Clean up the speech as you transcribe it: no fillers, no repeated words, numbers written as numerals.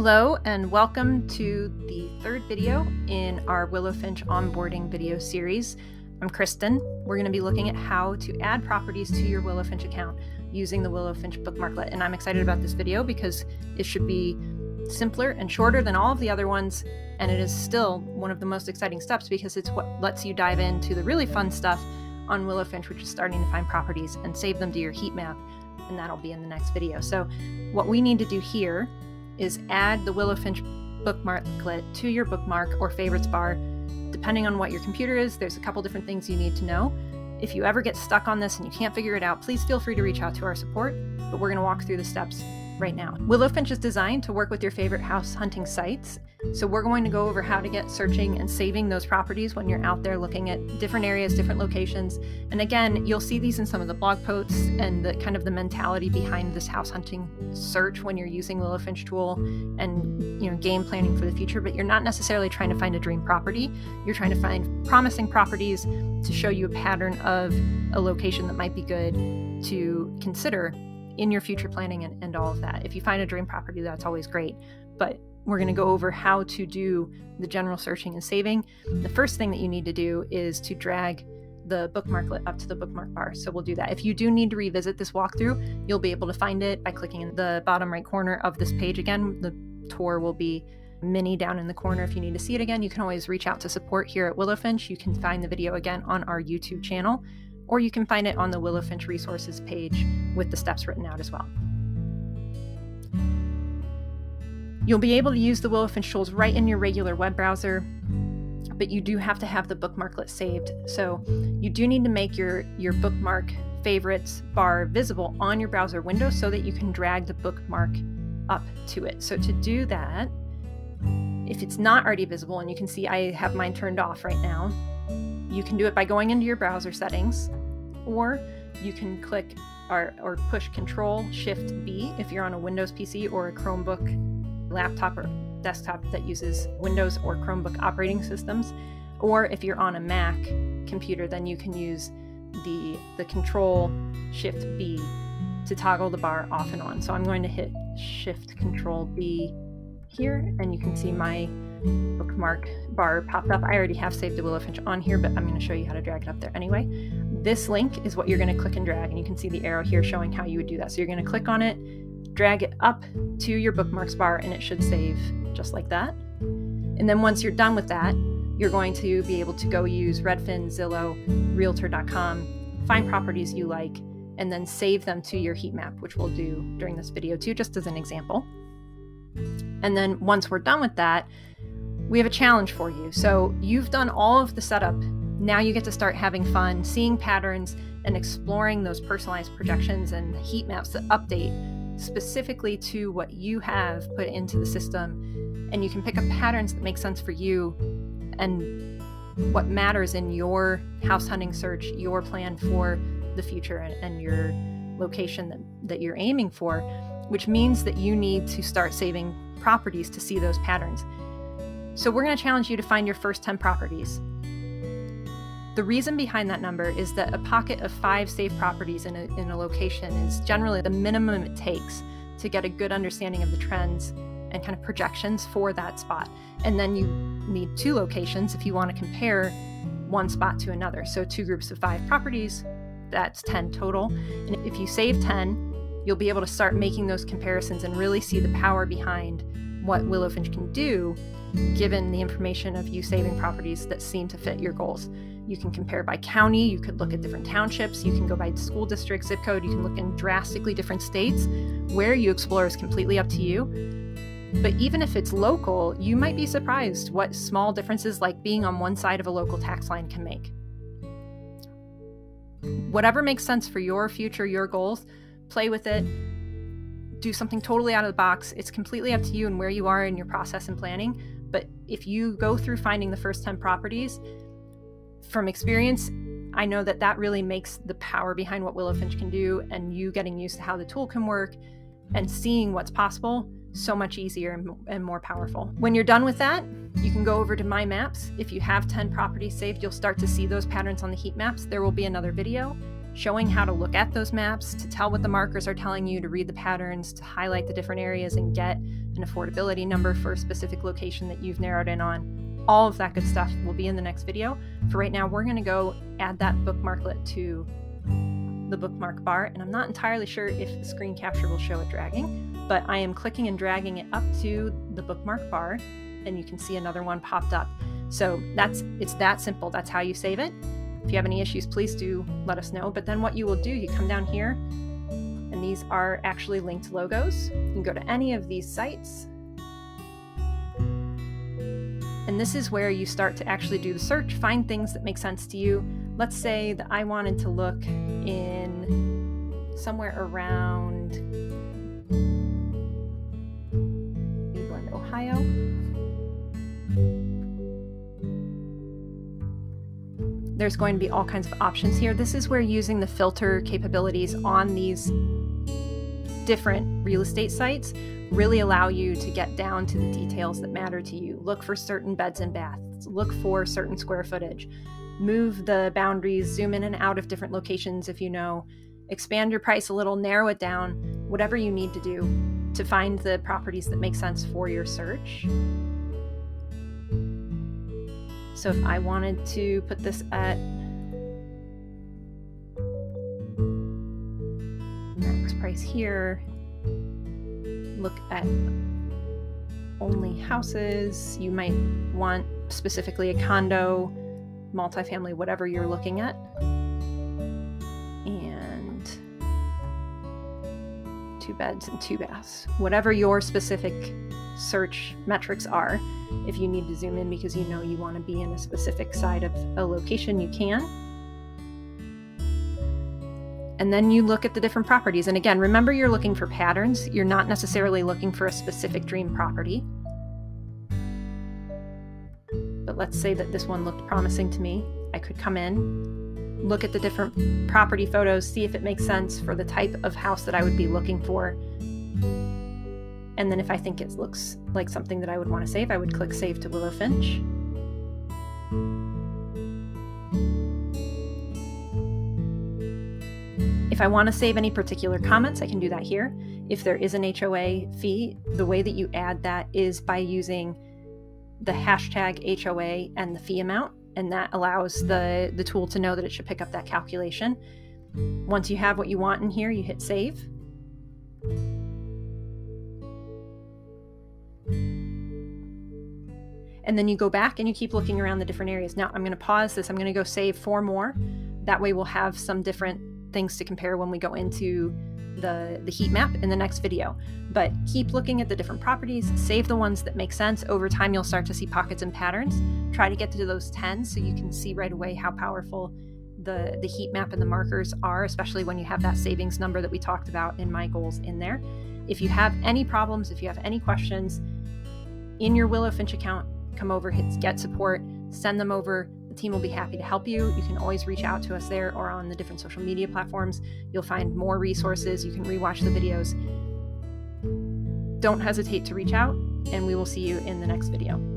Hello and welcome to the third video in our Willowfinch Onboarding Video Series. I'm Kristen. We're going to be looking at how to add properties to your Willowfinch account using the Willowfinch bookmarklet. And I'm excited about this video because it should be simpler and shorter than all of the other ones. And it is still one of the most exciting steps because it's what lets you dive into the really fun stuff on Willowfinch, which is starting to find properties and save them to your heat map. And that'll be in the next video. So what we need to do here is add the Willowfinch bookmarklet to your bookmark or favorites bar. Depending on what your computer is, there's a couple different things you need to know. If you ever get stuck on this and you can't figure it out, please feel free to reach out to our support, but we're going to walk through the steps right now. Willowfinch is designed to work with your favorite house hunting sites, so we're going to go over how to get searching and saving those properties when you're out there looking at different areas, different locations. And again, you'll see these in some of the blog posts and the kind of the mentality behind this house hunting search when you're using Willowfinch tool and game planning for the future, but you're not necessarily trying to find a dream property. You're trying to find promising properties to show you a pattern of a location that might be good to consider in your future planning and all of that. If you find a dream property, that's always great, but we're going to go over how to do the general searching and saving. The first thing that you need to do is to drag the bookmarklet up to the bookmark bar. So we'll do that. If you do need to revisit this walkthrough, you'll be able to find it by clicking in the bottom right corner of this page. Again, the tour will be mini down in the corner. If you need to see it again, you can always reach out to support here at Willowfinch. You can find the video again on our YouTube channel, or you can find it on the Willowfinch resources page with the steps written out as well. You'll be able to use the Willowfinch tools right in your regular web browser, but you do have to have the bookmarklet saved. So you do need to make your bookmark favorites bar visible on your browser window so that you can drag the bookmark up to it. So to do that, if it's not already visible, and you can see I have mine turned off right now, you can do it by going into your browser settings, or you can click or push Control-Shift-B if you're on a Windows PC or a Chromebook laptop or desktop that uses Windows or Chromebook operating systems. Or if you're on a Mac computer, then you can use the Control-Shift-B to toggle the bar off and on. So I'm going to hit Shift-Control-B here, and you can see my bookmark bar popped up. I already have saved the Willowfinch on here, but I'm going to show you how to drag it up there anyway. This link is what you're going to click and drag, and you can see the arrow here showing how you would do that. So you're going to click on it, drag it up to your bookmarks bar, and it should save just like that. And then once you're done with that, you're going to be able to go use Redfin, Zillow, Realtor.com, find properties you like, and then save them to your heat map, which we'll do during this video too, just as an example. And then once we're done with that, we have a challenge for you. So you've done all of the setup. Now you get to start having fun, seeing patterns and exploring those personalized projections and heat maps that update specifically to what you have put into the system. And you can pick up patterns that make sense for you and what matters in your house hunting search, your plan for the future and your location that you're aiming for, which means that you need to start saving properties to see those patterns. So we're going to challenge you to find your first 10 properties. The reason behind that number is that a pocket of 5 saved properties in a location is generally the minimum it takes to get a good understanding of the trends and kind of projections for that spot. And then you need 2 locations if you want to compare one spot to another. So 2 groups of 5 properties, that's 10 total. And if you save 10, you'll be able to start making those comparisons and really see the power behind what Willowfinch can do given the information of you saving properties that seem to fit your goals. You can compare by county, you could look at different townships, you can go by school district, zip code, you can look in drastically different states. Where you explore is completely up to you. But even if it's local, you might be surprised what small differences like being on one side of a local tax line can make. Whatever makes sense for your future, your goals, play with it. Do something totally out of the box. It's completely up to you and where you are in your process and planning. But if you go through finding the first 10 properties, from experience, I know that really makes the power behind what Willowfinch can do and you getting used to how the tool can work and seeing what's possible so much easier and more powerful. When you're done with that, you can go over to My Maps. If you have 10 properties saved, you'll start to see those patterns on the heat maps. There will be another video showing how to look at those maps, to tell what the markers are telling you, to read the patterns, to highlight the different areas and get an affordability number for a specific location that you've narrowed in on. All of that good stuff will be in the next video. For right now, we're going to go add that bookmarklet to the bookmark bar, and I'm not entirely sure if the screen capture will show it dragging, but I am clicking and dragging it up to the bookmark bar, and you can see another one popped up. So it's that simple. That's how you save it. If you have any issues, please do let us know. But then what you will do, you come down here, and these are actually linked logos. You can go to any of these sites, and this is where you start to actually do the search, find things that make sense to you. Let's say that I wanted to look in somewhere around Cleveland, Ohio. There's going to be all kinds of options here. This is where using the filter capabilities on these different real estate sites really allow you to get down to the details that matter to you. Look for certain beds and baths, look for certain square footage, move the boundaries, zoom in and out of different locations if you know, expand your price a little, narrow it down, whatever you need to do to find the properties that make sense for your search. So if I wanted to put this at max price here, look at only houses, you might want specifically a condo, multifamily, whatever you're looking at. And 2 beds and 2 baths, whatever your specific search metrics are. If you need to zoom in because you know you want to be in a specific side of a location, you can. And then you look at the different properties. And again, remember, you're looking for patterns. You're not necessarily looking for a specific dream property. But let's say that this one looked promising to me. I could come in, look at the different property photos, see if it makes sense for the type of house that I would be looking for. And then if I think it looks like something that I would want to save, I would click Save to Willowfinch. If I want to save any particular comments, I can do that here. If there is an HOA fee, the way that you add that is by using the hashtag HOA and the fee amount, and that allows the tool to know that it should pick up that calculation. Once you have what you want in here, you hit Save. And then you go back and you keep looking around the different areas. Now I'm going to pause this. I'm going to go save 4 more. That way we'll have some different things to compare when we go into the heat map in the next video. But keep looking at the different properties, save the ones that make sense. Over time, you'll start to see pockets and patterns. Try to get to those 10 so you can see right away how powerful the heat map and the markers are, especially when you have that savings number that we talked about in my goals in there. If you have any problems, if you have any questions in your Willowfinch account, come over, hit Get Support, send them over. The team will be happy to help you. You can always reach out to us there or on the different social media platforms. You'll find more resources. You can rewatch the videos. Don't hesitate to reach out, and we will see you in the next video.